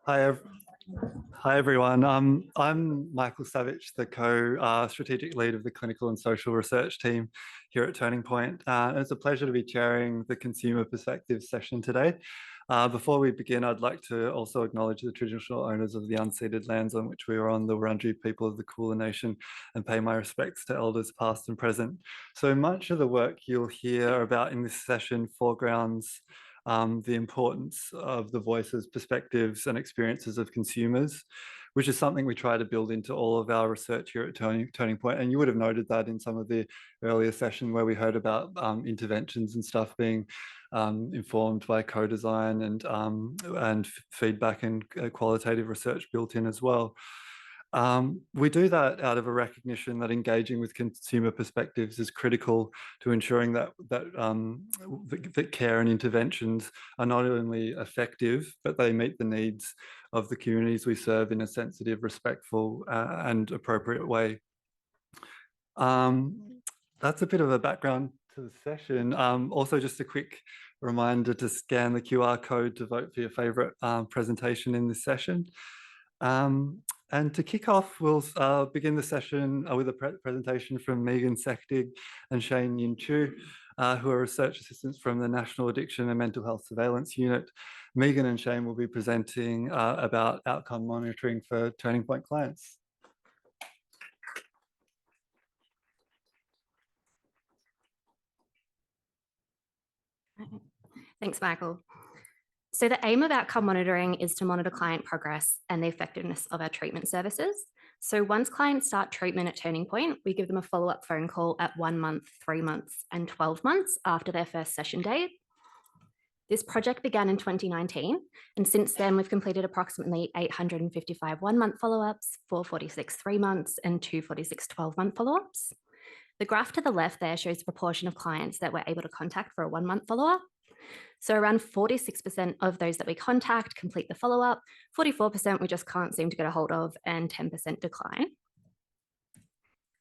Hi, hi everyone. I'm Michael Savage, the co-strategic lead of the clinical and social research team here at Turning Point. It's a pleasure to be chairing the consumer perspectives session today. Before we begin, I'd like to also acknowledge the traditional owners of the unceded lands on which we are on, the Wurundjeri people of the Kulin Nation, and pay my respects to elders past and present. So much of the work you'll hear about in this session foregrounds the importance of the voices, perspectives, and experiences of consumers, which is something we try to build into all of our research here at Turning Point. And you would have noted that in some of the earlier session where we heard about interventions and stuff being informed by co-design and feedback and qualitative research built in as well. We do that out of a recognition that engaging with consumer perspectives is critical to ensuring that care and interventions are not only effective, but they meet the needs of the communities we serve in a sensitive, respectful, and appropriate way. That's a bit of a background to the session. Also, just a quick reminder to scan the QR code to vote for your favorite presentation in this session. And to kick off, we'll begin the session with a presentation from Megan Sektig and Shane Yin Chu, who are research assistants from the National Addiction and Mental Health Surveillance Unit. Megan and Shane will be presenting about outcome monitoring for Turning Point clients. Thanks, Michael. So the aim of outcome monitoring is to monitor client progress and the effectiveness of our treatment services. So once clients start treatment at Turning Point, we give them a follow-up phone call at 1 month, 3 months, and 12 months after their first session date. This project began in 2019, and since then we've completed approximately 855 1-month follow-ups, 446 3 months, and 246 12-month follow-ups. The graph to the left there shows the proportion of clients that we're able to contact for a 1-month follow-up. So around 46% of those that we contact complete the follow-up, 44% we just can't seem to get a hold of, and 10% decline.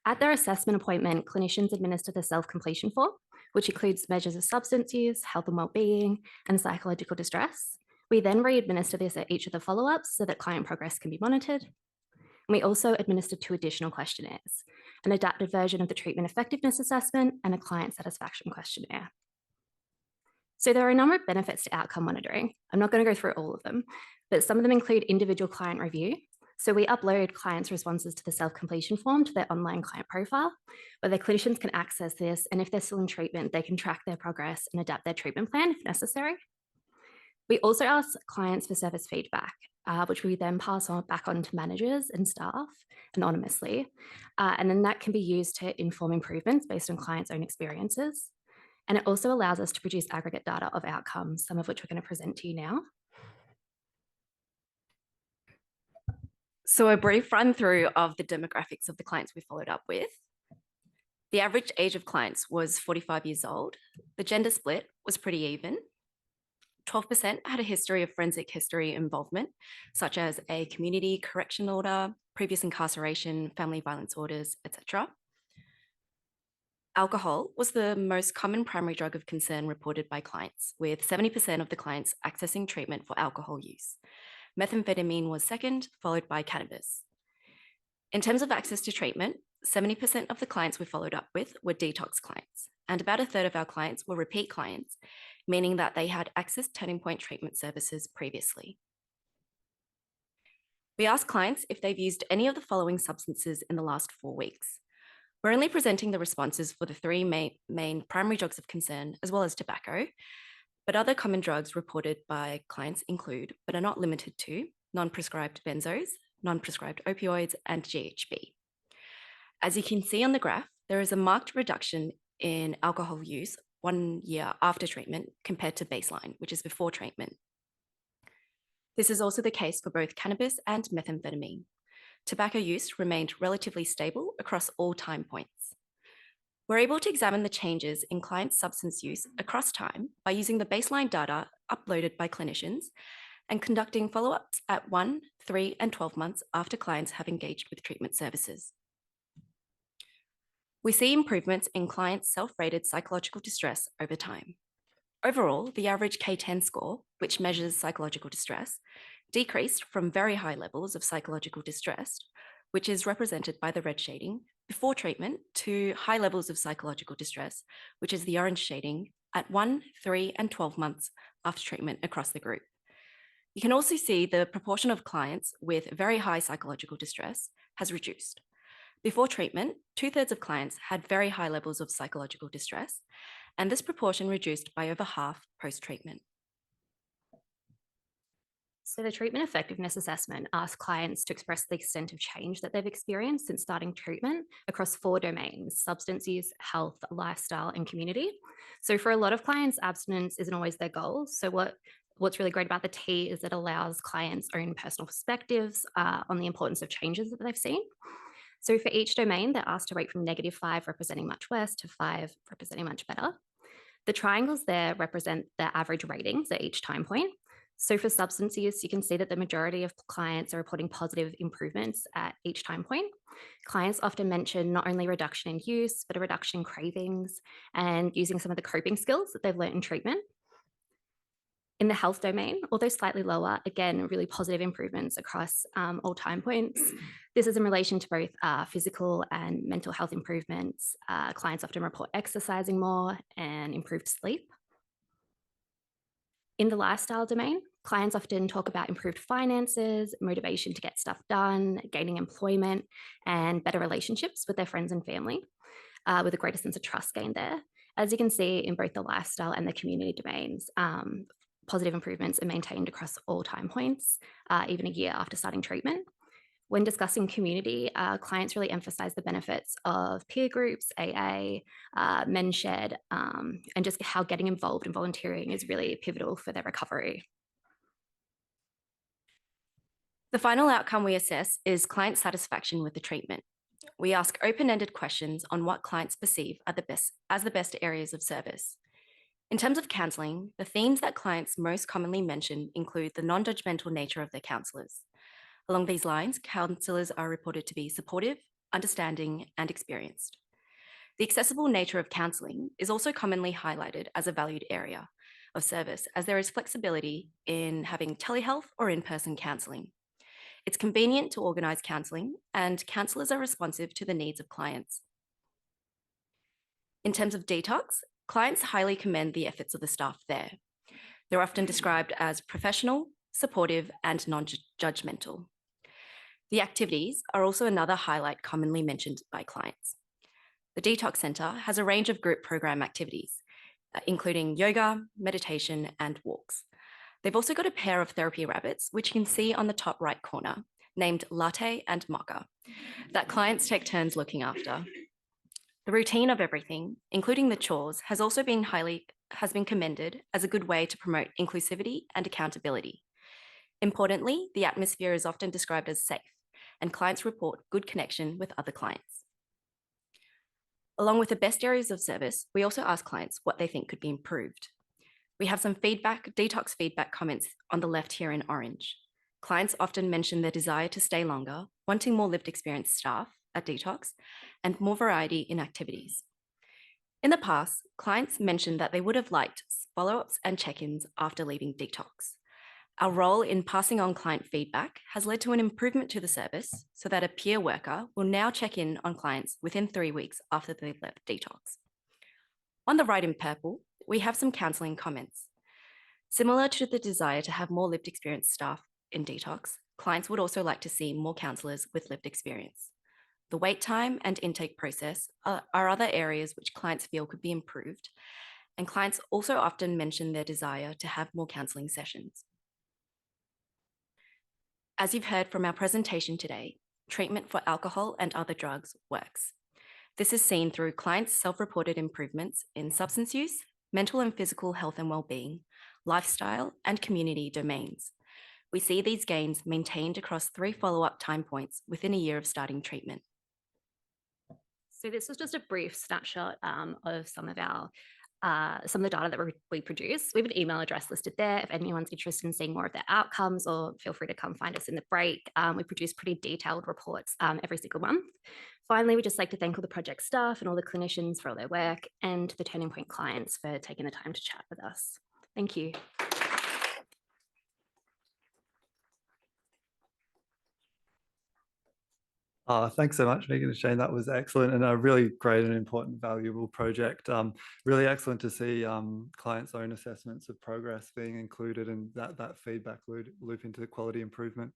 At their assessment appointment, clinicians administer the self-completion form, which includes measures of substance use, health and well-being, and psychological distress. We then re-administer this at each of the follow-ups so that client progress can be monitored. And we also administer 2 additional questionnaires, an adapted version of the treatment effectiveness assessment and a client satisfaction questionnaire. So there are a number of benefits to outcome monitoring. I'm not going to go through all of them, but some of them include individual client review. So we upload clients' responses to the self-completion form to their online client profile, where their clinicians can access this, and if they're still in treatment, they can track their progress and adapt their treatment plan if necessary. We also ask clients for service feedback, which we then pass on back on to managers and staff anonymously. And then that can be used to inform improvements based on clients' own experiences. And it also allows us to produce aggregate data of outcomes, some of which we're going to present to you now. So a brief run through of the demographics of the clients we followed up with. The average age of clients was 45 years old. The gender split was pretty even. 12% had a history of forensic history involvement, such as a community correction order, previous incarceration, family violence orders, etc. Alcohol was the most common primary drug of concern reported by clients, with 70% of the clients accessing treatment for alcohol use. Methamphetamine was second, followed by cannabis. In terms of access to treatment, 70% of the clients we followed up with were detox clients, and about a third of our clients were repeat clients, meaning that they had accessed Turning Point treatment services previously. We asked clients if they've used any of the following substances in the last 4 weeks. We're only presenting the responses for the 3 main primary drugs of concern, as well as tobacco, but other common drugs reported by clients include, but are not limited to, non-prescribed benzos, non-prescribed opioids, and GHB. As you can see on the graph, there is a marked reduction in alcohol use 1 year after treatment compared to baseline, which is before treatment. This is also the case for both cannabis and methamphetamine. Tobacco use remained relatively stable across all time points. We're able to examine the changes in client substance use across time by using the baseline data uploaded by clinicians and conducting follow-ups at 1, 3, and 12 months after clients have engaged with treatment services. We see improvements in clients' self-rated psychological distress over time. Overall, the average K10 score, which measures psychological distress, decreased from very high levels of psychological distress, which is represented by the red shading, before treatment, to high levels of psychological distress, which is the orange shading, at 1, 3, and 12 months after treatment across the group. You can also see the proportion of clients with very high psychological distress has reduced. Before treatment, 2/3 of clients had very high levels of psychological distress, and this proportion reduced by over half post-treatment. So the treatment effectiveness assessment asks clients to express the extent of change that they've experienced since starting treatment across 4 domains: substance use, health, lifestyle, and community. So for a lot of clients, abstinence isn't always their goal. So what's really great about the T is it allows clients' own personal perspectives on the importance of changes that they've seen. So for each domain, they're asked to rate from -5, representing much worse, to 5, representing much better. The triangles there represent the average ratings at each time point. So for substance use, you can see that the majority of clients are reporting positive improvements at each time point. Clients often mention not only reduction in use, but a reduction in cravings and using some of the coping skills that they've learned in treatment. In the health domain, although slightly lower, again, really positive improvements across all time points. This is in relation to both physical and mental health improvements. Clients often report exercising more and improved sleep. In the lifestyle domain, clients often talk about improved finances, motivation to get stuff done, gaining employment, and better relationships with their friends and family, with a greater sense of trust gained there. As you can see in both the lifestyle and the community domains, positive improvements are maintained across all time points, even a year after starting treatment. When discussing community, clients really emphasize the benefits of peer groups, AA, men's shed, and just how getting involved in volunteering is really pivotal for their recovery. The final outcome we assess is client satisfaction with the treatment. We ask open-ended questions on what clients perceive are as the best areas of service. In terms of counselling, the themes that clients most commonly mention include the non-judgmental nature of their counsellors. Along these lines, counsellors are reported to be supportive, understanding, and experienced. The accessible nature of counselling is also commonly highlighted as a valued area of service, as there is flexibility in having telehealth or in-person counselling. It's convenient to organise counselling, and counsellors are responsive to the needs of clients. In terms of detox, clients highly commend the efforts of the staff there. They're often described as professional, supportive, and non-judgmental. The activities are also another highlight commonly mentioned by clients. The Detox Centre has a range of group program activities, including yoga, meditation, and walks. They've also got a pair of therapy rabbits, which you can see on the top right corner, named Latte and Mocha, that clients take turns looking after. The routine of everything, including the chores, has also been commended as a good way to promote inclusivity and accountability. Importantly, the atmosphere is often described as safe, and clients report good connection with other clients. Along with the best areas of service, we also ask clients what they think could be improved. We have some detox feedback comments on the left here in orange. Clients often mention their desire to stay longer, wanting more lived experience staff at Detox, and more variety in activities. In the past, clients mentioned that they would have liked follow-ups and check-ins after leaving Detox. Our role in passing on client feedback has led to an improvement to the service so that a peer worker will now check in on clients within 3 weeks after they've left Detox. On the right in purple, we have some counselling comments. Similar to the desire to have more lived experience staff in Detox, clients would also like to see more counsellors with lived experience. The wait time and intake process are other areas which clients feel could be improved, and clients also often mention their desire to have more counselling sessions. As you've heard from our presentation today, treatment for alcohol and other drugs works. This is seen through clients' self-reported improvements in substance use, mental and physical health and well-being, lifestyle, and community domains. We see these gains maintained across 3 follow-up time points within a year of starting treatment. So this was just a brief snapshot of some of the data that we produce. We have an email address listed there if anyone's interested in seeing more of their outcomes, or feel free to come find us in the break. We produce pretty detailed reports every single month. Finally, we'd just like to thank all the project staff and all the clinicians for all their work, and the Turning Point clients for taking the time to chat with us. Thank you. Thanks so much, Megan and Shane. That was excellent and a really great and important, valuable project. Really excellent to see clients' own assessments of progress being included, and that feedback loop into the quality improvement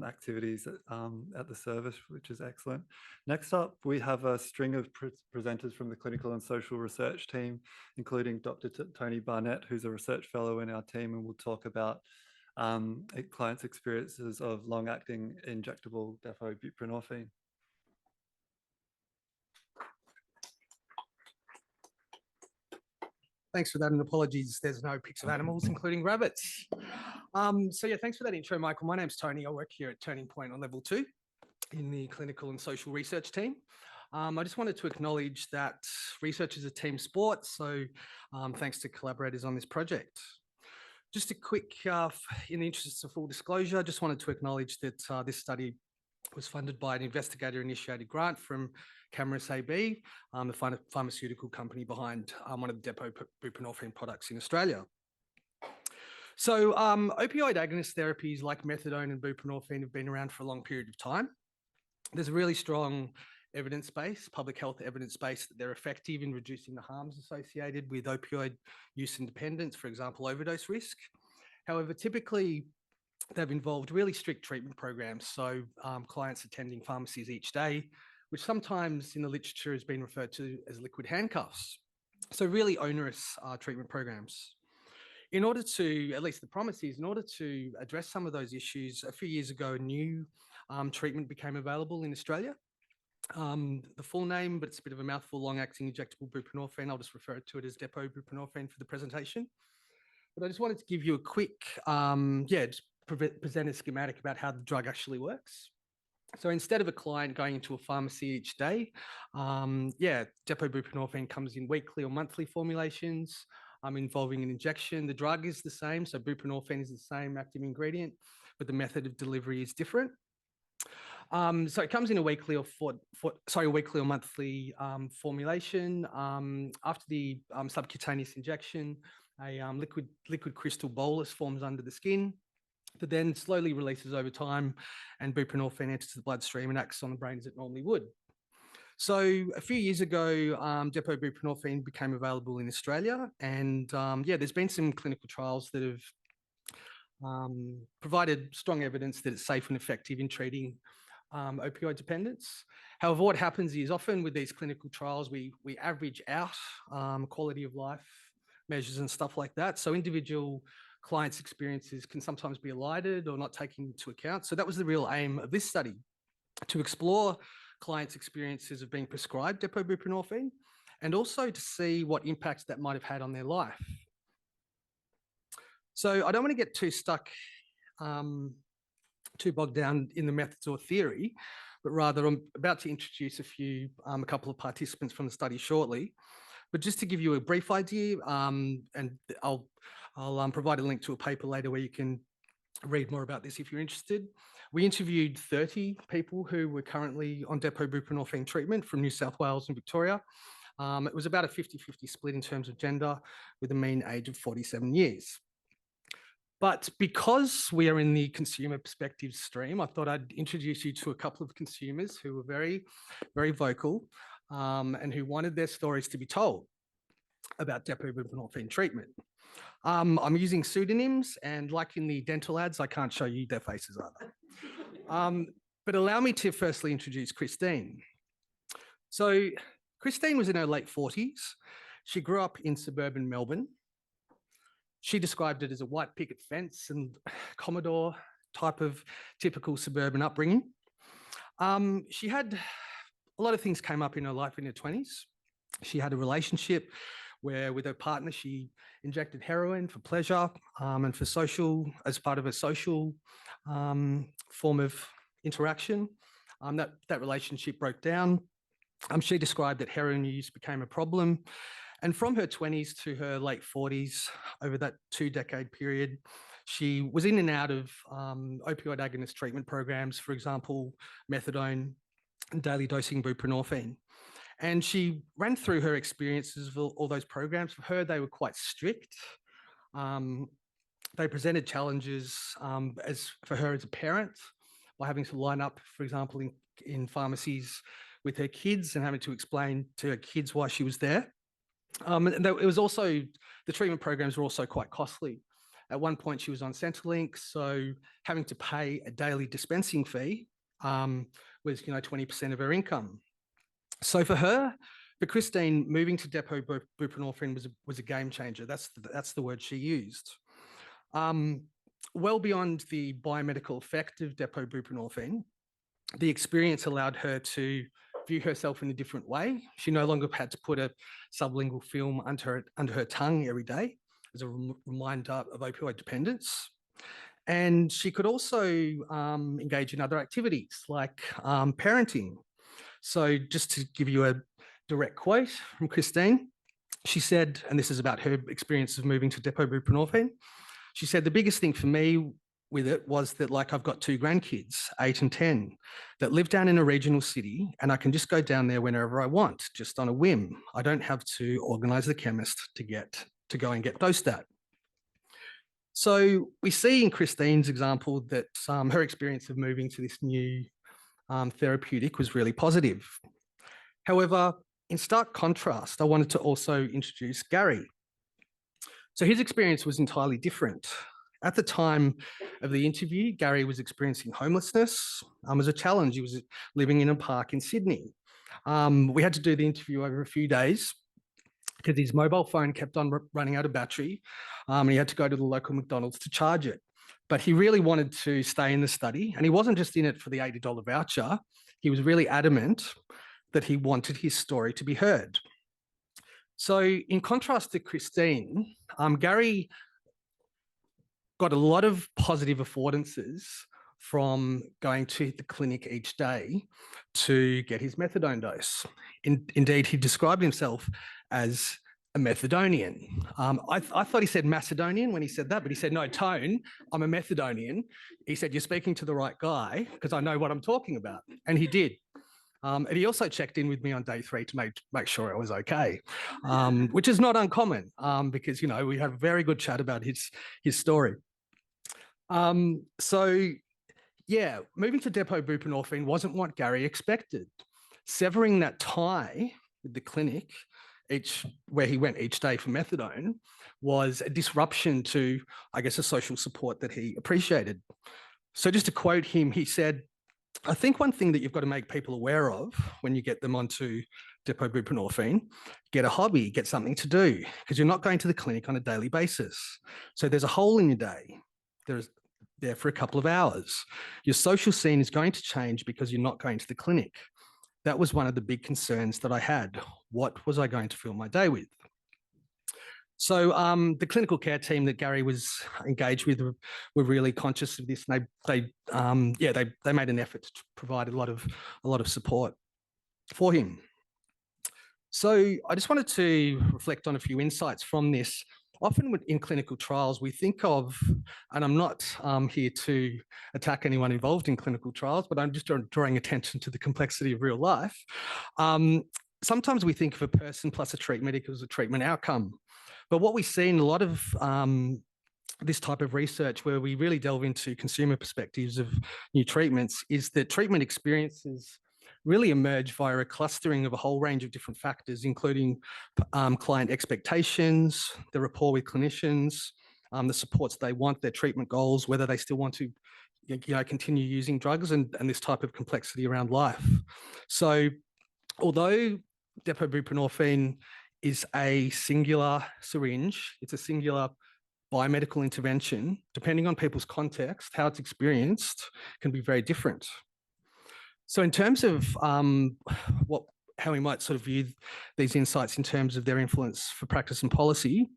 activities at the service, which is excellent. Next up, we have a string of presenters from the clinical and social research team, including Dr. Tony Barnett, who's a research fellow in our team, and we'll talk about clients' experiences of long-acting injectable depot buprenorphine. Thanks for that, and apologies, there's no pics of animals, including rabbits. So yeah, thanks for that intro, Michael. My name's Tony. I work here at Turning Point on level 2 in the clinical and social research team. I just wanted to acknowledge that research is a team sport, so thanks to collaborators on this project. Just a quick, in the interest of full disclosure, I just wanted to acknowledge that this study was funded by an investigator-initiated grant from Camurus AB, the pharmaceutical company behind one of the depot buprenorphine products in Australia. So opioid agonist therapies like methadone and buprenorphine have been around for a long period of time. There's a really strong evidence base, public health evidence base, that they're effective in reducing the harms associated with opioid use and dependence, for example, overdose risk. However, typically they've involved really strict treatment programs. So clients attending pharmacies each day, which sometimes in the literature has been referred to as liquid handcuffs. So really onerous treatment programs. In order to, at least the promise is, in order to address some of those issues, a few years ago, a new treatment became available in Australia. The full name, but it's a bit of a mouthful, long-acting injectable buprenorphine. I'll just refer to it as depot buprenorphine for the presentation. But I just wanted to give you a quick, just present a schematic about how the drug actually works. So instead of a client going into a pharmacy each day, depot buprenorphine comes in weekly or monthly formulations involving an injection. The drug is the same, so buprenorphine is the same active ingredient, but the method of delivery is different. So it comes in a weekly or monthly formulation. After the subcutaneous injection, a liquid crystal bolus forms under the skin, but then slowly releases over time, and buprenorphine enters the bloodstream and acts on the brain as it normally would. So a few years ago, depot buprenorphine became available in Australia, and there's been some clinical trials that have provided strong evidence that it's safe and effective in treating opioid dependence. However, what happens is often with these clinical trials, we average out quality of life measures and stuff like that. So individual clients' experiences can sometimes be elided or not taken into account. So that was the real aim of this study, to explore clients' experiences of being prescribed depot buprenorphine, and also to see what impact that might have had on their life. So I don't want to get too stuck, too bogged down in the methods or theory, but rather I'm about to introduce a couple of participants from the study shortly. But just to give you a brief idea, and I'll provide a link to a paper later where you can read more about this if you're interested. We interviewed 30 people who were currently on depot buprenorphine treatment from New South Wales and Victoria. It was about a 50-50 split in terms of gender, with a mean age of 47 years. But because we are in the consumer perspectives stream, I thought I'd introduce you to a couple of consumers who were very, very vocal and who wanted their stories to be told about depot buprenorphine treatment. I'm using pseudonyms, and like in the dental ads, I can't show you their faces either. But allow me to firstly introduce Christine. So Christine was in her late 40s. She grew up in suburban Melbourne. She described it as a white picket fence and Commodore type of typical suburban upbringing. She had a lot of things came up in her life in her 20s. She had a relationship where with her partner, she injected heroin for pleasure and for social, as part of a social form of interaction. That relationship broke down. She described that heroin use became a problem. And from her 20s to her late 40s, over that 2-decade period, she was in and out of opioid agonist treatment programs, for example, methadone, and daily dosing buprenorphine. And she ran through her experiences of all those programs. For her, they were quite strict. They presented challenges as for her as a parent by having to line up, for example, in pharmacies with her kids and having to explain to her kids why she was there. And it was also, the treatment programs were also quite costly. At one point, she was on Centrelink, so having to pay a daily dispensing fee was, 20% of her income. So for her, for Christine, moving to depot buprenorphine was a game changer. That's the word she used. Well beyond the biomedical effect of depot buprenorphine, the experience allowed her to view herself in a different way. She no longer had to put a sublingual film under her tongue every day as a reminder of opioid dependence. And she could also engage in other activities like parenting. So just to give you a direct quote from Christine, she said, and this is about her experience of moving to depot buprenorphine, she said, the biggest thing for me with it was that, like, I've got 2 grandkids, 8 and 10, that live down in a regional city, and I can just go down there whenever I want, just on a whim. I don't have to organise the chemist to go and get dosed at. So we see in Christine's example that her experience of moving to this new therapeutic was really positive. However, in stark contrast, I wanted to also introduce Gary. So his experience was entirely different. At the time of the interview, Gary was experiencing homelessness as a challenge. He was living in a park in Sydney. We had to do the interview over a few days because his mobile phone kept on running out of battery, and he had to go to the local McDonald's to charge it. But he really wanted to stay in the study, and he wasn't just in it for the $80 voucher. He was really adamant that he wanted his story to be heard. So in contrast to Christine, Gary got a lot of positive affordances from going to the clinic each day to get his methadone dose. Indeed, he described himself as a Methadonian. I thought he said Macedonian when he said that, but he said, no, Tone, I'm a Methadonian. He said, you're speaking to the right guy because I know what I'm talking about. And he did. And he also checked in with me on day 3 to make sure it was okay, which is not uncommon because, we had a very good chat about his story. So, yeah, moving to depot buprenorphine wasn't what Gary expected. Severing that tie with the clinic, where he went each day for methadone, was a disruption to, I guess, a social support that he appreciated. So just to quote him, he said, I think one thing that you've got to make people aware of when you get them onto depot buprenorphine, get a hobby, get something to do, because you're not going to the clinic on a daily basis. So there's a hole in your day. There's there for a couple of hours. Your social scene is going to change because you're not going to the clinic. That was one of the big concerns that I had. What was I going to fill my day with? So the clinical care team that Gary was engaged with were really conscious of this. And they made an effort to provide a lot of support for him. So I just wanted to reflect on a few insights from this. Often in clinical trials, we think of, and I'm not here to attack anyone involved in clinical trials, but I'm just drawing attention to the complexity of real life. Sometimes we think of a person plus a treatment equals a treatment outcome. But what we see in a lot of this type of research, where we really delve into consumer perspectives of new treatments, is that treatment experiences really emerge via a clustering of a whole range of different factors, including client expectations, the rapport with clinicians, the supports they want, their treatment goals, whether they still want to continue using drugs, and this type of complexity around life. So although depot buprenorphine is a singular syringe, it's a singular biomedical intervention, depending on people's context, how it's experienced can be very different. So in terms of how we might sort of view these insights in terms of their influence for practice and policy,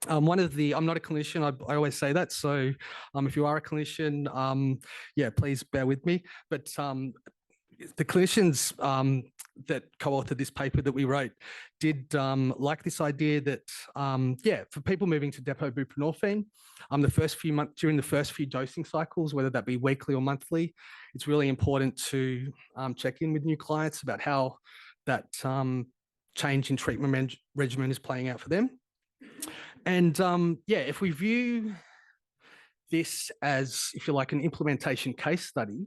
I'm not a clinician, I always say that. So if you are a clinician, please bear with me. But the clinicians that co-authored this paper that we wrote did like this idea that, for people moving to depot buprenorphine, the first few months, during the first few dosing cycles, whether that be weekly or monthly, it's really important to check in with new clients about how that change in treatment regimen is playing out for them. And if we view this as, if you like, an implementation case study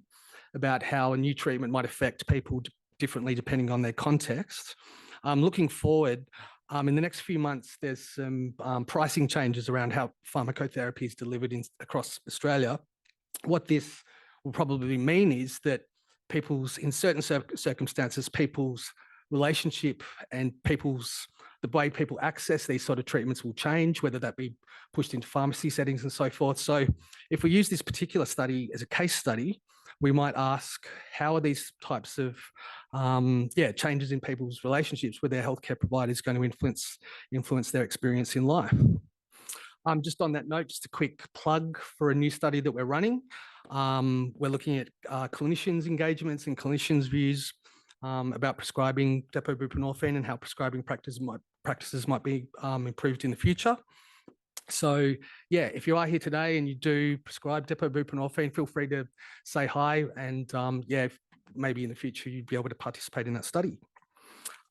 about how a new treatment might affect people differently depending on their context, looking forward, in the next few months, there's some pricing changes around how pharmacotherapy is delivered across Australia. What this will probably mean is that in certain circumstances, people's relationship and the way people access these sort of treatments will change, whether that be pushed into pharmacy settings and so forth. So if we use this particular study as a case study, we might ask, how are these types of changes in people's relationships with their healthcare providers going to influence their experience in life? Just on that note, just a quick plug for a new study that we're running. We're looking at clinicians' engagements and clinicians' views about prescribing depot buprenorphine and how prescribing practices might be improved in the future. So, if you are here today and you do prescribe depot buprenorphine, feel free to say hi, and maybe in the future you'd be able to participate in that study.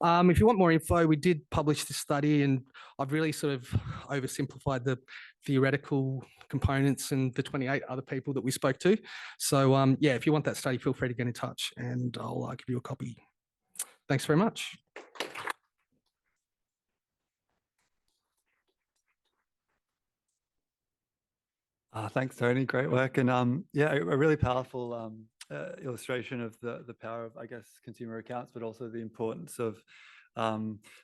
If you want more info, we did publish this study, and I've really sort of oversimplified the theoretical components and the 28 other people that we spoke to. So, if you want that study, feel free to get in touch, and I'll give you a copy. Thanks very much. Thanks, Tony. Great work. And a really powerful illustration of the power of, I guess, consumer accounts, but also the importance of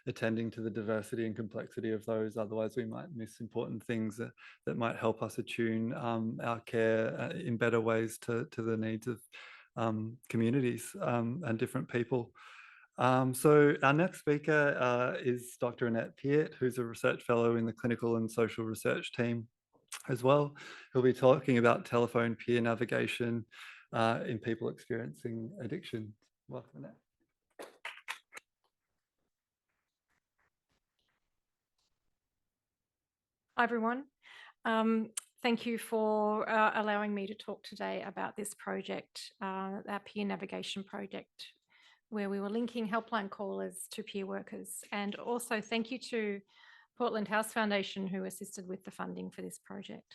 attending to the diversity and complexity of those. Otherwise, we might miss important things that might help us attune our care in better ways to the needs of communities and different people. So our next speaker is Dr. Annette Peart, who's a research fellow in the clinical and social research team as well. He'll be talking about telephone peer navigation in people experiencing addiction. Welcome, Annette. Hi, everyone. Thank you for allowing me to talk today about this project, our peer navigation project, where we were linking helpline callers to peer workers. And also thank you to Portland House Foundation, who assisted with the funding for this project.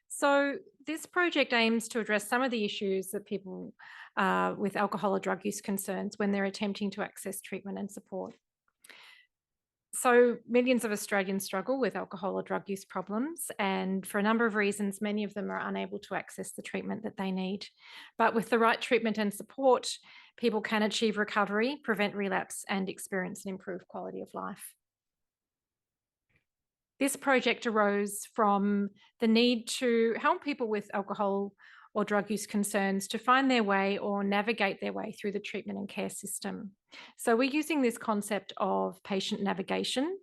So this project aims to address some of the issues that people with alcohol or drug use concerns when they're attempting to access treatment and support. So millions of Australians struggle with alcohol or drug use problems, and for a number of reasons, many of them are unable to access the treatment that they need. But with the right treatment and support, people can achieve recovery, prevent relapse, and experience an improved quality of life. This project arose from the need to help people with alcohol or drug use concerns to find their way or navigate their way through the treatment and care system. So we're using this concept of patient navigation,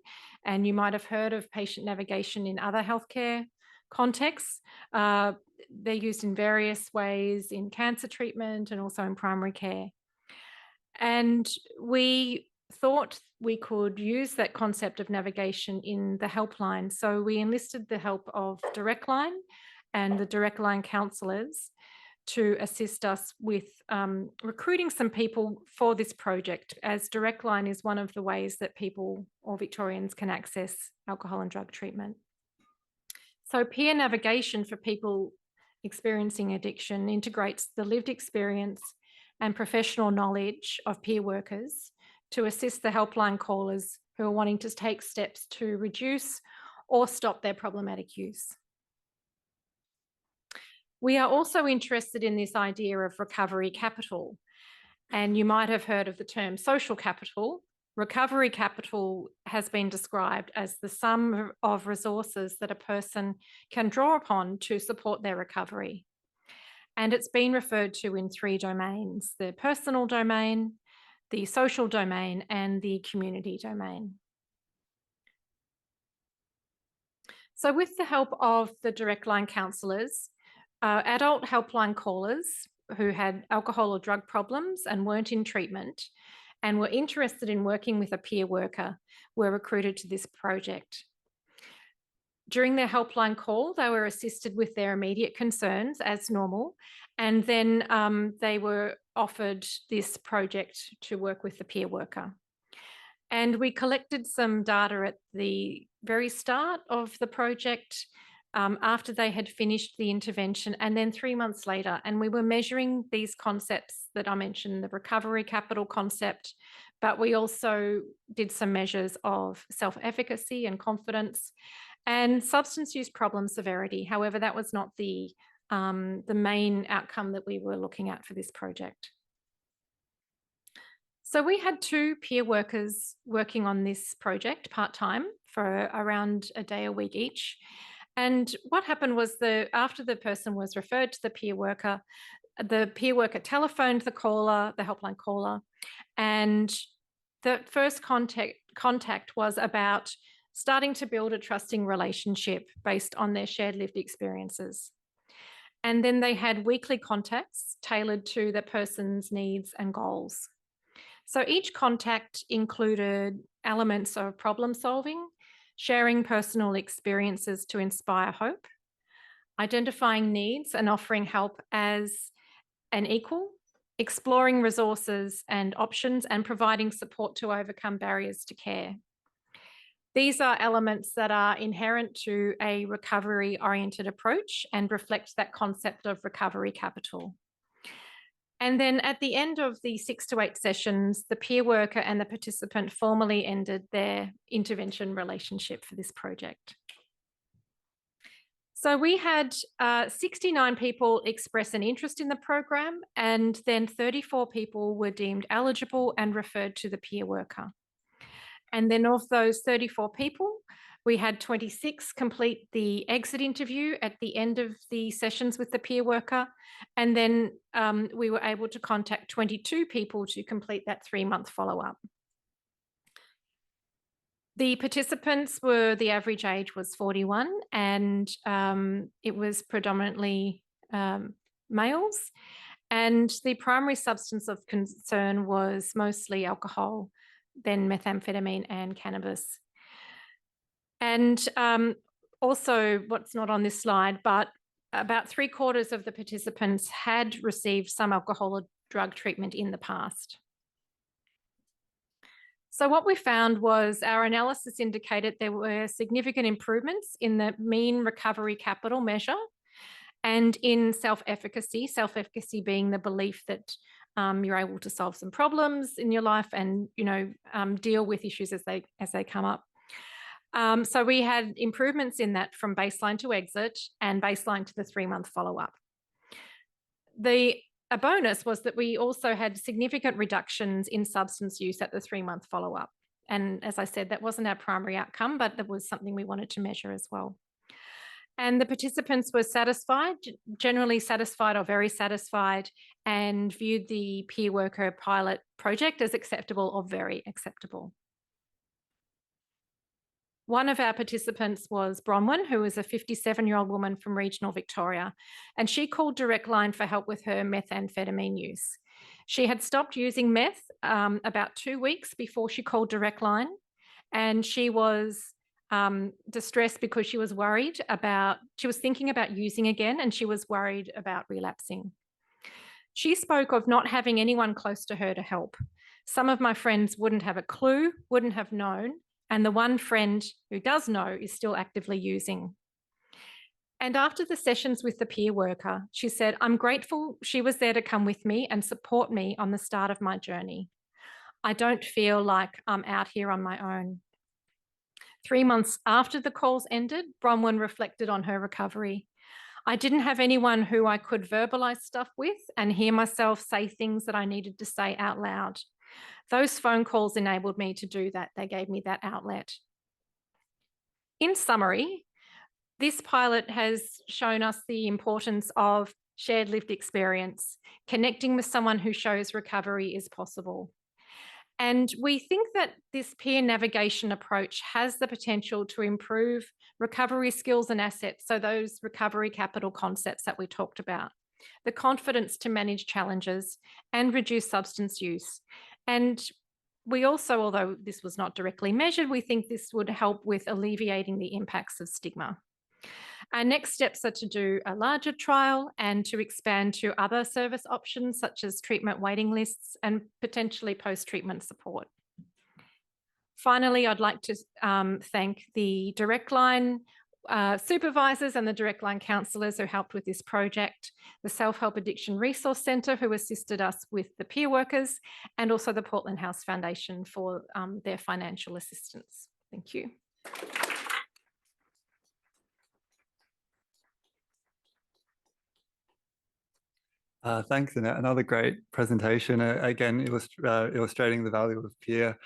and you might have heard of patient navigation in other healthcare contexts. They're used in various ways in cancer treatment and also in primary care. And we thought we could use that concept of navigation in the helpline. So we enlisted the help of Direct Line and the Direct Line counsellors to assist us with recruiting some people for this project, as Direct Line is one of the ways that people or Victorians can access alcohol and drug treatment. So peer navigation for people experiencing addiction integrates the lived experience and professional knowledge of peer workers to assist the helpline callers who are wanting to take steps to reduce or stop their problematic use. We are also interested in this idea of recovery capital, and you might have heard of the term social capital. Recovery capital has been described as the sum of resources that a person can draw upon to support their recovery. And it's been referred to in three domains: the personal domain, the social domain, and the community domain. So with the help of the Direct Line counsellors, adult helpline callers who had alcohol or drug problems and weren't in treatment and were interested in working with a peer worker were recruited to this project. During their helpline call, they were assisted with their immediate concerns as normal, and then they were offered this project to work with the peer worker. And we collected some data at the very start of the project after they had finished the intervention, and then 3 months later, and we were measuring these concepts that I mentioned, the recovery capital concept, but we also did some measures of self-efficacy and confidence and substance use problem severity. However, that was not the main outcome that we were looking at for this project. So we had 2 peer workers working on this project part-time for around a day a week each. And what happened was after the person was referred to the peer worker telephoned the helpline caller, and the first contact was about starting to build a trusting relationship based on their shared lived experiences. And then they had weekly contacts tailored to the person's needs and goals. So each contact included elements of problem solving, sharing personal experiences to inspire hope, identifying needs and offering help as an equal, exploring resources and options, and providing support to overcome barriers to care. These are elements that are inherent to a recovery-oriented approach and reflect that concept of recovery capital. And then at the end of the 6 to 8 sessions, the peer worker and the participant formally ended their intervention relationship for this project. So we had 69 people express an interest in the program, and then 34 people were deemed eligible and referred to the peer worker. And then of those 34 people, we had 26 complete the exit interview at the end of the sessions with the peer worker. And then we were able to contact 22 people to complete that 3-month follow-up. The participants the average age was 41, and it was predominantly males. And the primary substance of concern was mostly alcohol, then methamphetamine and cannabis. And also, what's not on this slide, but about 3/4 of the participants had received some alcohol or drug treatment in the past. So what we found was our analysis indicated there were significant improvements in the mean recovery capital measure and in self-efficacy being the belief that you're able to solve some problems in your life and deal with issues as they come up. So we had improvements in that from baseline to exit and baseline to the 3-month follow-up. A bonus was that we also had significant reductions in substance use at the 3-month follow-up. And as I said, that wasn't our primary outcome, but that was something we wanted to measure as well. And the participants were satisfied, generally satisfied or very satisfied, and viewed the peer worker pilot project as acceptable or very acceptable. One of our participants was Bronwyn, who was a 57-year-old woman from regional Victoria, and she called Direct Line for help with her methamphetamine use. She had stopped using meth about 2 weeks before she called Direct Line, and she was distressed because she was thinking about using again, and she was worried about relapsing. She spoke of not having anyone close to her to help. Some of my friends wouldn't have a clue, wouldn't have known, and the one friend who does know is still actively using. And after the sessions with the peer worker, she said, "I'm grateful she was there to come with me and support me on the start of my journey. I don't feel like I'm out here on my own." 3 months after the calls ended, Bronwyn reflected on her recovery. "I didn't have anyone who I could verbalize stuff with and hear myself say things that I needed to say out loud. Those phone calls enabled me to do that. They gave me that outlet." In summary, this pilot has shown us the importance of shared lived experience, connecting with someone who shows recovery is possible. And we think that this peer navigation approach has the potential to improve recovery skills and assets, so those recovery capital concepts that we talked about. the confidence to manage challenges, and reduce substance use. And we also, although this was not directly measured, we think this would help with alleviating the impacts of stigma. Our next steps are to do a larger trial and to expand to other service options such as treatment waiting lists and potentially post-treatment support. Finally, I'd like to thank the Direct Line supervisors and the Direct Line counsellors who helped with this project, the Self-Help Addiction Resource Centre who assisted us with the peer workers, and also the Portland House Foundation for their financial assistance. Thank you. Thanks, Annette. Another great presentation, again, illustrating the value of peer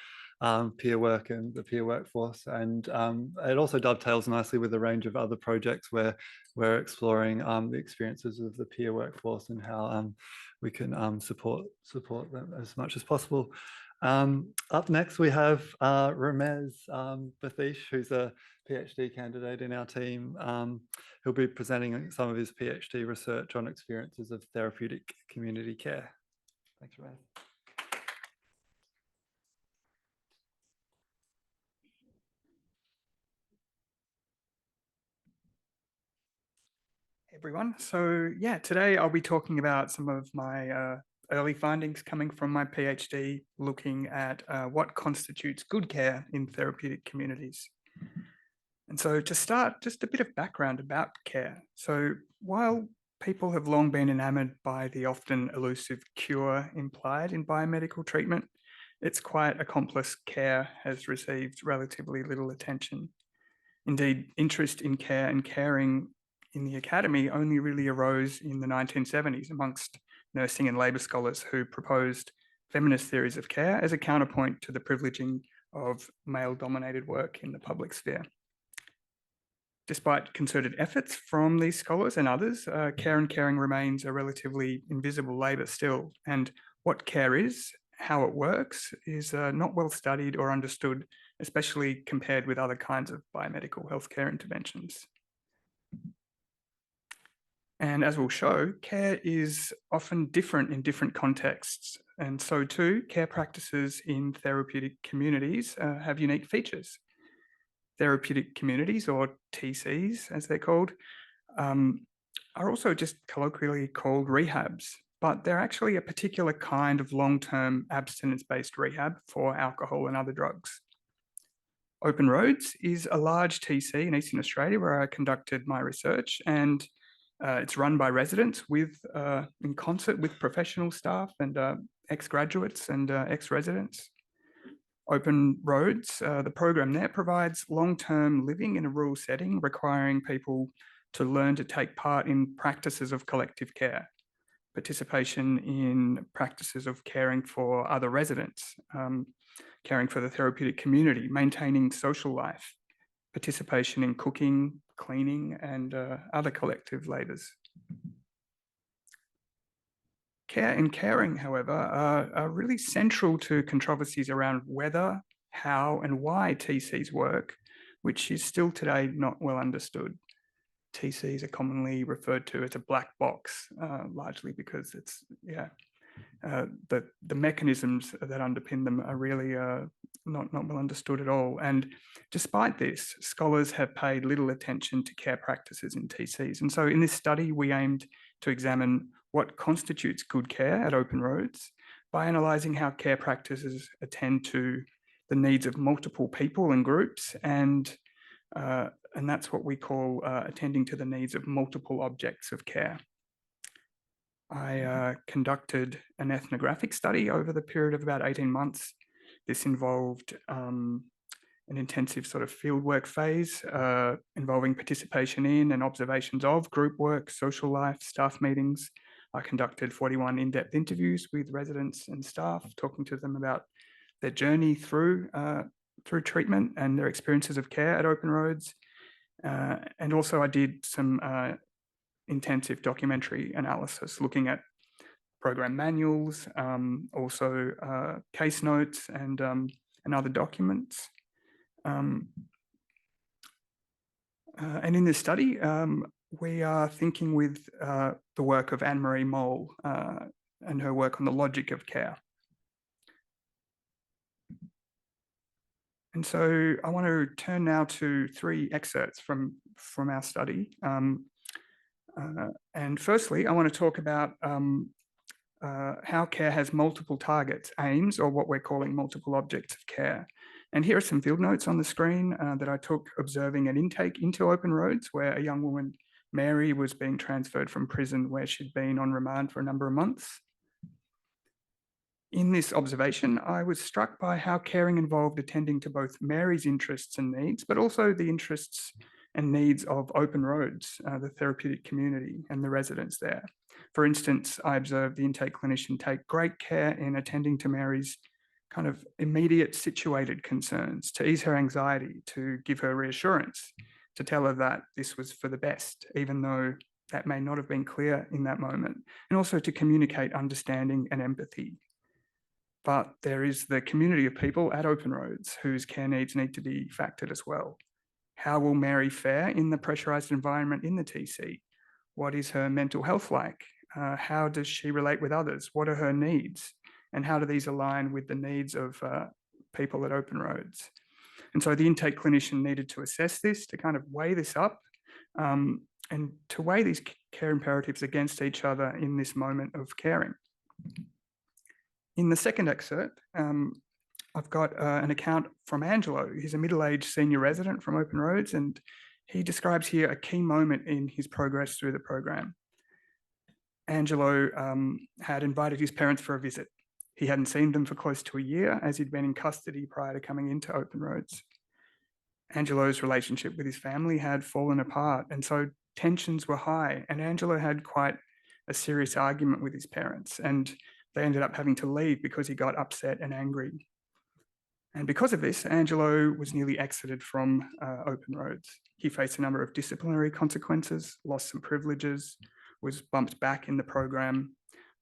work and the peer workforce. And it also dovetails nicely with a range of other projects where we're exploring the experiences of the peer workforce and how we can support them as much as possible. Up next, we have Ramez Bathish, who's a PhD candidate in our team. He'll be presenting some of his PhD research on experiences of therapeutic community care. Thanks, Ramez. Everyone. So yeah, today I'll be talking about some of my early findings coming from my PhD, looking at what constitutes good care in therapeutic communities. And so to start, just a bit of background about care. So while people have long been enamored by the often elusive cure implied in biomedical treatment, its quite accomplished care has received relatively little attention. Indeed, interest in care and caring in the academy only really arose in the 1970s amongst nursing and labour scholars who proposed feminist theories of care as a counterpoint to the privileging of male-dominated work in the public sphere. Despite concerted efforts from these scholars and others, care and caring remains a relatively invisible labour still, and what care is, how it works, is not well studied or understood, especially compared with other kinds of biomedical healthcare interventions. And as we'll show, care is often different in different contexts. And so too, care practices in therapeutic communities have unique features. Therapeutic communities, or TCs as they're called, are also just colloquially called rehabs, but they're actually a particular kind of long-term abstinence-based rehab for alcohol and other drugs. Open Roads is a large TC in Eastern Australia where I conducted my research, and it's run by residents in concert with professional staff and ex-graduates and ex-residents. Open Roads, the program there provides long-term living in a rural setting, requiring people to learn to take part in practices of collective care, participation in practices of caring for other residents, caring for the therapeutic community, maintaining social life, participation in cooking, cleaning, and other collective labours. Care and caring, however, are really central to controversies around whether, how, and why TCs work, which is still today not well understood. TCs are commonly referred to as a black box, largely because it's, the mechanisms that underpin them are really not well understood at all. And despite this, scholars have paid little attention to care practices in TCs. And so in this study, we aimed to examine what constitutes good care at Open Roads by analysing how care practices attend to the needs of multiple people and groups, and that's what we call attending to the needs of multiple objects of care. I conducted an ethnographic study over the period of about 18 months. This involved an intensive sort of fieldwork phase involving participation in and observations of group work, social life, staff meetings. I conducted 41 in-depth interviews with residents and staff, talking to them about their journey through treatment and their experiences of care at Open Roads. And also I did some intensive documentary analysis looking at program manuals, also case notes and other documents. And in this study, we are thinking with the work of Anne-Marie Moll and her work on the logic of care. And so I want to turn now to 3 excerpts from our study. And firstly, I want to talk about how care has multiple targets, aims, or what we're calling multiple objects of care. And here are some field notes on the screen that I took observing an intake into Open Roads, where a young woman, Mary, was being transferred from prison where she'd been on remand for a number of months. In this observation, I was struck by how caring involved attending to both Mary's interests and needs, but also the interests and needs of Open Roads, the therapeutic community and the residents there. For instance, I observed the intake clinician take great care in attending to Mary's kind of immediate situated concerns, to ease her anxiety, to give her reassurance, to tell her that this was for the best, even though that may not have been clear in that moment, and also to communicate understanding and empathy. But there is the community of people at Open Roads whose care needs need to be factored as well. How will Mary fare in the pressurized environment in the TC? What is her mental health like? How does she relate with others? What are her needs? And how do these align with the needs of people at Open Roads? And so the intake clinician needed to assess this, to kind of weigh this up, and to weigh these care imperatives against each other in this moment of caring. In the second excerpt, I've got an account from Angelo. He's a middle-aged senior resident from Open Roads, and he describes here a key moment in his progress through the program. Angelo had invited his parents for a visit. He hadn't seen them for close to a year, as he'd been in custody prior to coming into Open Roads. Angelo's relationship with his family had fallen apart, and so tensions were high, and Angelo had quite a serious argument with his parents, and they ended up having to leave because he got upset and angry. And because of this, Angelo was nearly exited from Open Roads. He faced a number of disciplinary consequences, lost some privileges, was bumped back in the program.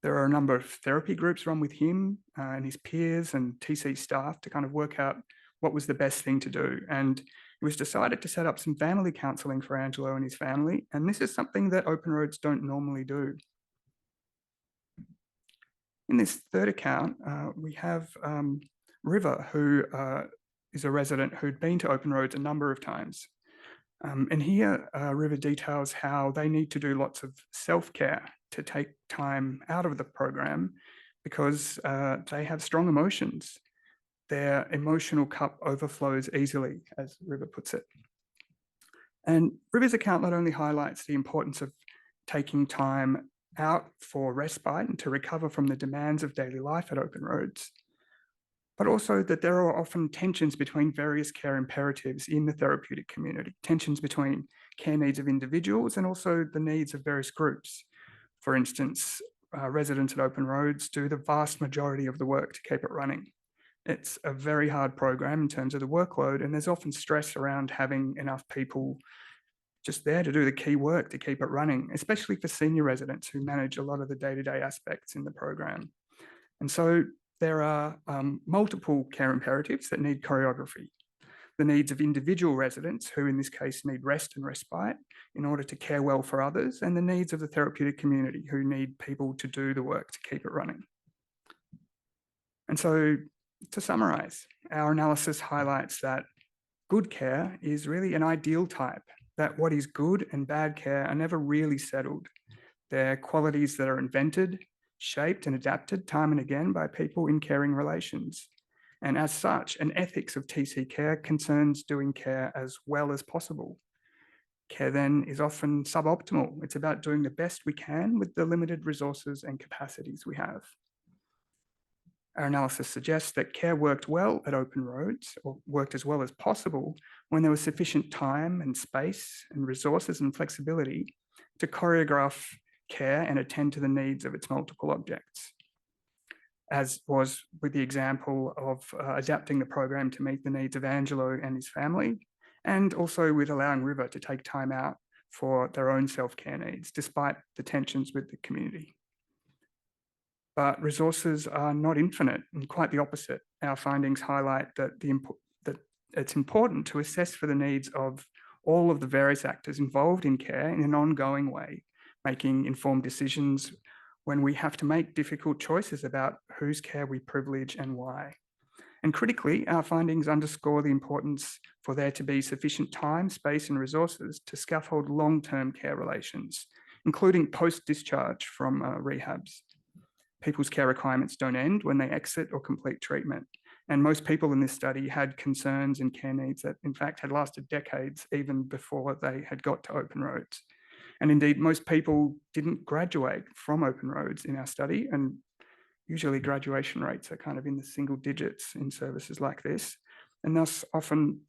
There are a number of therapy groups run with him and his peers and TC staff to kind of work out what was the best thing to do. And it was decided to set up some family counselling for Angelo and his family. And this is something that Open Roads don't normally do. In this third account, we have River, who is a resident who'd been to Open Roads a number of times. And here, River details how they need to do lots of self-care to take time out of the program because they have strong emotions. Their emotional cup overflows easily, as River puts it. And River's account not only highlights the importance of taking time out for respite and to recover from the demands of daily life at Open Roads, but also that there are often tensions between various care imperatives in the therapeutic community, tensions between care needs of individuals and also the needs of various groups. For instance, residents at Open Roads do the vast majority of the work to keep it running. It's a very hard program in terms of the workload, and there's often stress around having enough people just there to do the key work to keep it running, especially for senior residents who manage a lot of the day-to-day aspects in the program. And so there are multiple care imperatives that need choreography. The needs of individual residents, who in this case need rest and respite in order to care well for others, and the needs of the therapeutic community, who need people to do the work to keep it running. And so to summarize, our analysis highlights that good care is really an ideal type, that what is good and bad care are never really settled. They're qualities that are invented, shaped and adapted time and again by people in caring relations. And as such, an ethics of TC care concerns doing care as well as possible. Care then is often suboptimal. It's about doing the best we can with the limited resources and capacities we have. Our analysis suggests that care worked well at Open Roads, or worked as well as possible, when there was sufficient time and space and resources and flexibility to choreograph care and attend to the needs of its multiple objects, as was with the example of adapting the program to meet the needs of Angelo and his family, and also with allowing River to take time out for their own self-care needs, despite the tensions with the community. But resources are not infinite, and quite the opposite. Our findings highlight that it's important to assess for the needs of all of the various actors involved in care in an ongoing way, making informed decisions when we have to make difficult choices about whose care we privilege and why. And critically, our findings underscore the importance for there to be sufficient time, space, and resources to scaffold long-term care relations, including post-discharge from rehabs. People's care requirements don't end when they exit or complete treatment. And most people in this study had concerns and care needs that, in fact, had lasted decades even before they had got to open roads. And indeed, most people didn't graduate from open roads in our study, and usually graduation rates are kind of in the single digits in services like this, and thus often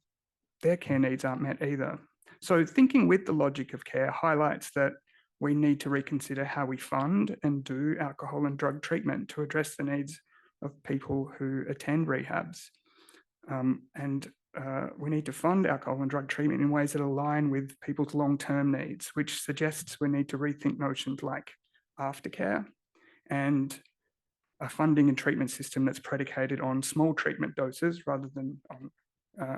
their care needs aren't met either. So thinking with the logic of care highlights that we need to reconsider how we fund and do alcohol and drug treatment to address the needs of people who attend rehabs. We need to fund alcohol and drug treatment in ways that align with people's long-term needs, which suggests we need to rethink notions like aftercare and a funding and treatment system that's predicated on small treatment doses rather than on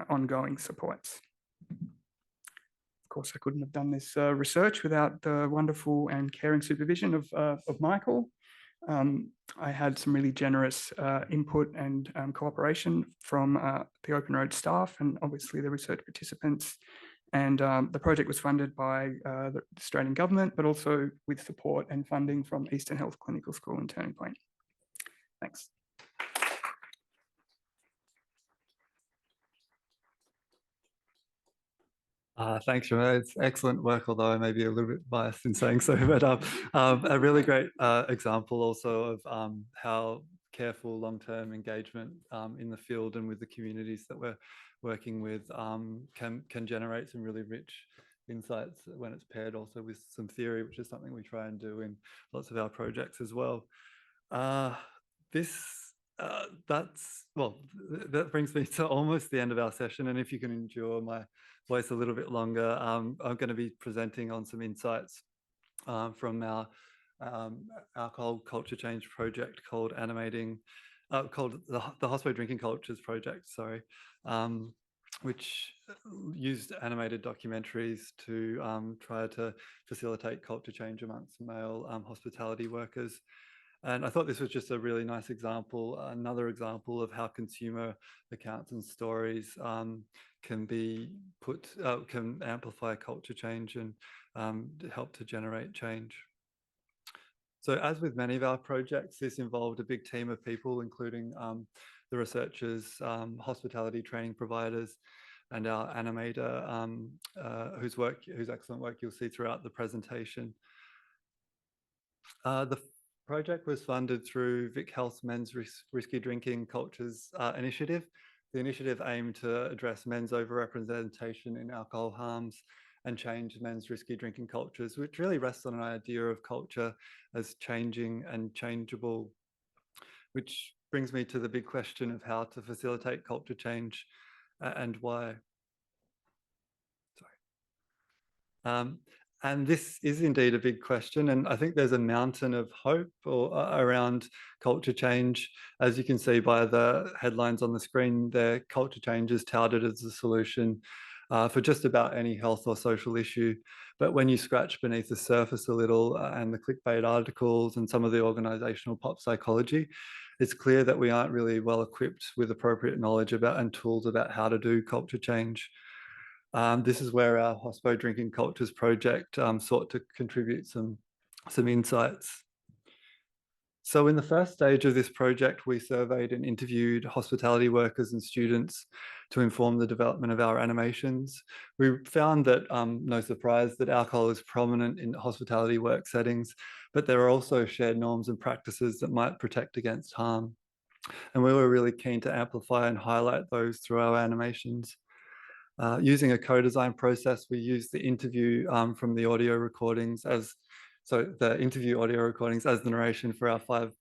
ongoing supports. Of course, I couldn't have done this research without the wonderful and caring supervision of Michael. I had some really generous input and cooperation from the Open Road staff and obviously the research participants. And the project was funded by the Australian government, but also with support and funding from Eastern Health Clinical School and Turning Point. Thanks. Thanks, Shemay. It's excellent work, although I may be a little bit biased in saying so, but a really great example also of how careful long-term engagement in the field and with the communities that we're working with can generate some really rich insights when it's paired also with some theory, which is something we try and do in lots of our projects as well. That brings me to almost the end of our session, and if you can endure my voice a little bit longer, I'm going to be presenting on some insights from our alcohol culture change project called the Hospo Drinking Cultures Project, sorry, which used animated documentaries to try to facilitate culture change amongst male hospitality workers. And I thought this was just a really nice example, another example of how consumer accounts and stories can amplify culture change and help to generate change. So as with many of our projects, this involved a big team of people, including the researchers, hospitality training providers, and our animator, whose excellent work you'll see throughout the presentation. The project was funded through Vic Health's Men's Risky Drinking Cultures initiative. The initiative aimed to address men's overrepresentation in alcohol harms and change men's risky drinking cultures, which really rests on an idea of culture as changing and changeable, which brings me to the big question of how to facilitate culture change and why. Sorry. And this is indeed a big question, and I think there's a mountain of hope around culture change. As you can see by the headlines on the screen there, culture change is touted as a solution for just about any health or social issue. But when you scratch beneath the surface a little and the clickbait articles and some of the organisational pop psychology, it's clear that we aren't really well equipped with appropriate knowledge about and tools about how to do culture change. This is where our Hospo Drinking Cultures project sought to contribute some insights. So in the first stage of this project, we surveyed and interviewed hospitality workers and students to inform the development of our animations. We found that, no surprise, that alcohol is prominent in hospitality work settings, but there are also shared norms and practices that might protect against harm. And we were really keen to amplify and highlight those through our animations. Using a co-design process, we used the interview from the audio recordings as the narration for our 5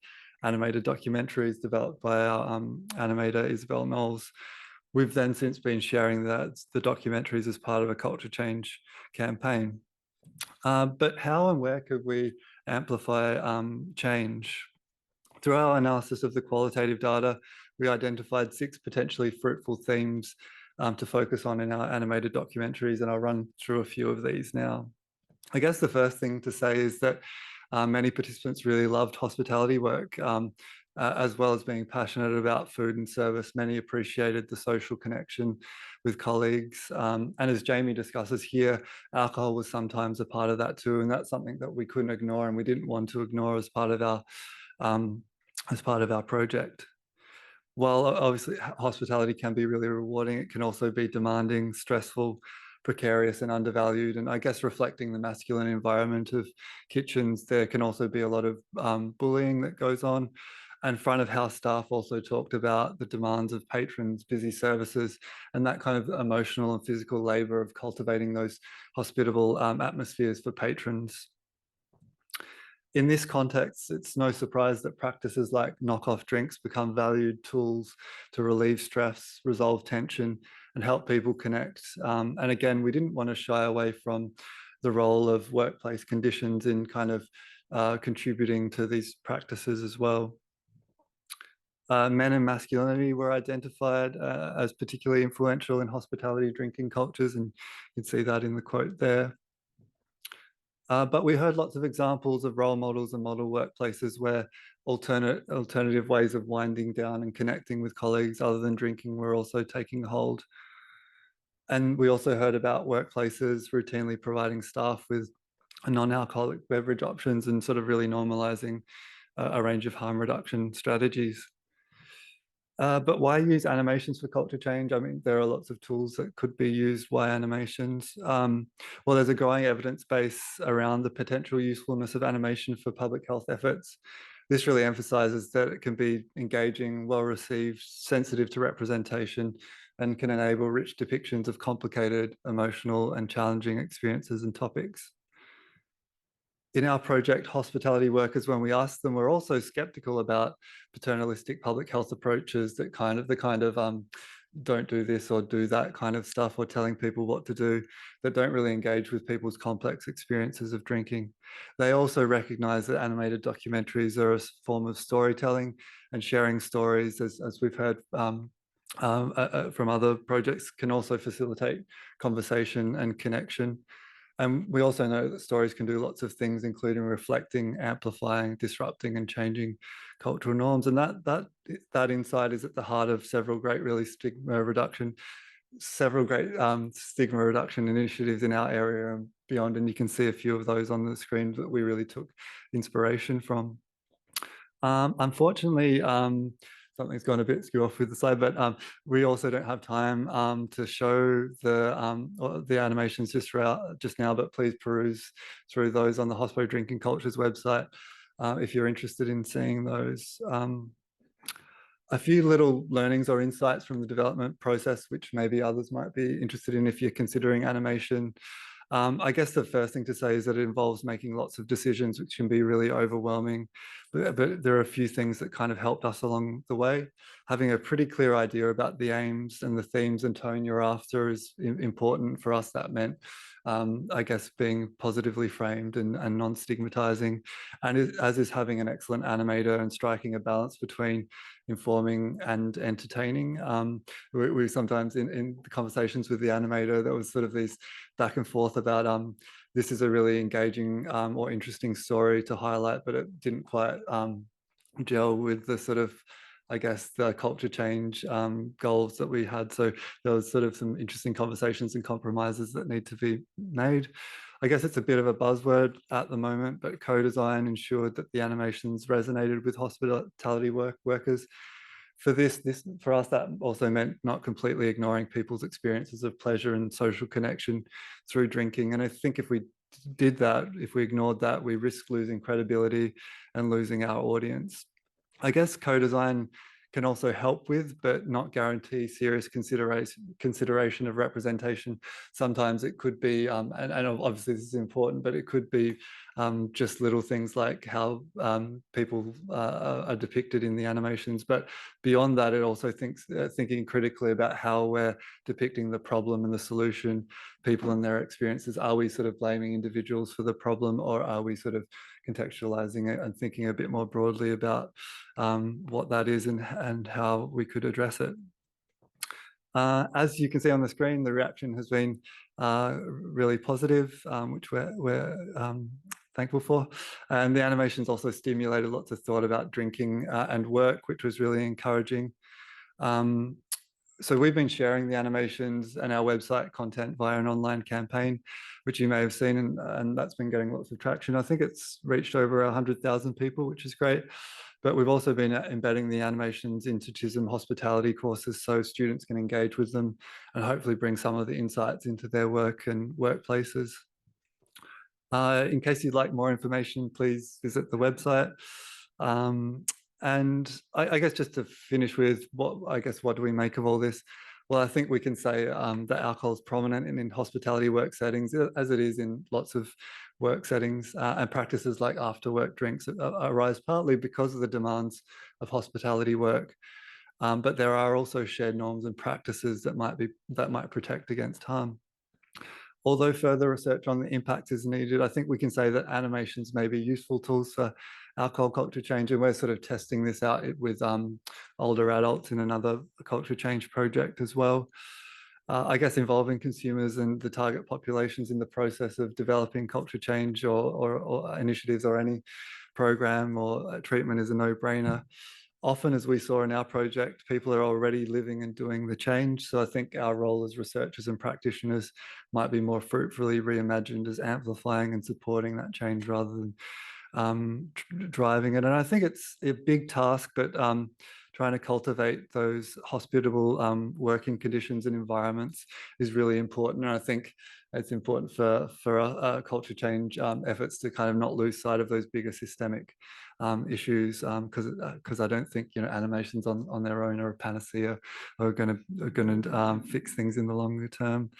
animated documentaries developed by our animator Isabel Knowles. We've then since been sharing the documentaries as part of a culture change campaign. But how and where could we amplify change? Through our analysis of the qualitative data, we identified 6 potentially fruitful themes to focus on in our animated documentaries, and I'll run through a few of these now. I guess the first thing to say is that many participants really loved hospitality work, as well as being passionate about food and service. Many appreciated the social connection with colleagues. And as Jamie discusses here, alcohol was sometimes a part of that too. And that's something that we couldn't ignore and we didn't want to ignore as part of our project. While obviously hospitality can be really rewarding, it can also be demanding, stressful, precarious and undervalued. And I guess reflecting the masculine environment of kitchens, there can also be a lot of bullying that goes on. And front of house staff also talked about the demands of patrons, busy services, and that kind of emotional and physical labor of cultivating those hospitable atmospheres for patrons. In this context, it's no surprise that practices like knock-off drinks become valued tools to relieve stress, resolve tension, and help people connect. And again, we didn't want to shy away from the role of workplace conditions in kind of contributing to these practices as well. Men and masculinity were identified as particularly influential in hospitality drinking cultures, and you can see that in the quote there. But we heard lots of examples of role models and model workplaces where alternative ways of winding down and connecting with colleagues other than drinking were also taking hold. And we also heard about workplaces routinely providing staff with non-alcoholic beverage options and sort of really normalizing a range of harm reduction strategies. But why use animations for culture change? I mean, there are lots of tools that could be used. Why animations? Well, there's a growing evidence base around the potential usefulness of animation for public health efforts. This really emphasizes that it can be engaging, well-received, sensitive to representation, and can enable rich depictions of complicated, emotional, and challenging experiences and topics. In our project, hospitality workers, when we asked them, were also skeptical about paternalistic public health approaches that kind of don't do this or do that kind of stuff, or telling people what to do, that don't really engage with people's complex experiences of drinking. They also recognize that animated documentaries are a form of storytelling, and sharing stories, as we've heard from other projects, can also facilitate conversation and connection. And we also know that stories can do lots of things, including reflecting, amplifying, disrupting, and changing cultural norms. And that insight is at the heart of several great stigma reduction initiatives in our area and beyond. And you can see a few of those on the screen that we really took inspiration from. Unfortunately, something's gone a bit skew off with the slide, but we also don't have time to show the animations just now, but please peruse through those on the Hospo Drinking Cultures website if you're interested in seeing those. A few little learnings or insights from the development process, which maybe others might be interested in if you're considering animation. I guess the first thing to say is that it involves making lots of decisions, which can be really overwhelming. But there are a few things that kind of helped us along the way. Having a pretty clear idea about the aims and the themes and tone you're after is important. For us, that meant, I guess, being positively framed and non-stigmatizing, and as is having an excellent animator and striking a balance between informing and entertaining. We sometimes in the conversations with the animator, there was sort of these back and forth about this is a really engaging or interesting story to highlight, but it didn't quite gel with the sort of, I guess, the culture change goals that we had. So there was sort of some interesting conversations and compromises that need to be made. I guess it's a bit of a buzzword at the moment, but co-design ensured that the animations resonated with hospitality workers. For for us, that also meant not completely ignoring people's experiences of pleasure and social connection through drinking. And I think if we did that, if we ignored that, we risk losing credibility and losing our audience. I guess co-design can also help with, but not guarantee serious consideration of representation. Sometimes it could be, and obviously this is important, but it could be just little things like how people are depicted in the animations. But beyond that, it also thinking critically about how we're depicting the problem and the solution, people and their experiences. Are we sort of blaming individuals for the problem, or are we sort of contextualizing it and thinking a bit more broadly about what that is and how we could address it? As you can see on the screen, the reaction has been really positive, which we're thankful for. And the animations also stimulated lots of thought about drinking and work, which was really encouraging. So we've been sharing the animations and our website content via an online campaign, which you may have seen, and that's been getting lots of traction. I think it's reached over 100,000 people, which is great. But we've also been embedding the animations into TISM hospitality courses so students can engage with them and hopefully bring some of the insights into their work and workplaces. In case you'd like more information, please visit the website. And I guess just to finish with what do we make of all this? Well, I think we can say that alcohol is prominent in hospitality work settings, as it is in lots of work settings, and practices like after work drinks arise partly because of the demands of hospitality work. But there are also shared norms and practices that might protect against harm. Although further research on the impact is needed, I think we can say that animations may be useful tools for alcohol culture change, and we're sort of testing this out with older adults in another culture change project as well. I guess involving consumers and the target populations in the process of developing culture change or initiatives or any program or treatment is a no-brainer. Often, as we saw in our project, people are already living and doing the change. So I think our role as researchers and practitioners might be more fruitfully reimagined as amplifying and supporting that change rather than driving it. And I think it's a big task, but trying to cultivate those hospitable working conditions and environments is really important. And I think it's important for culture change efforts to kind of not lose sight of those bigger systemic issues, because I don't think animations on their own are a panacea or going to fix things in the longer term.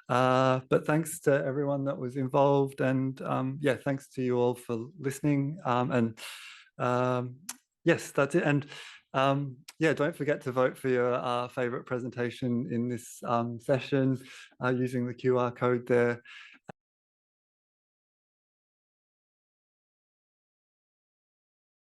But thanks to everyone that was involved, and yeah, thanks to you all for listening. And yes, that's it. And yeah, don't forget to vote for your favorite presentation in this session using the QR code there.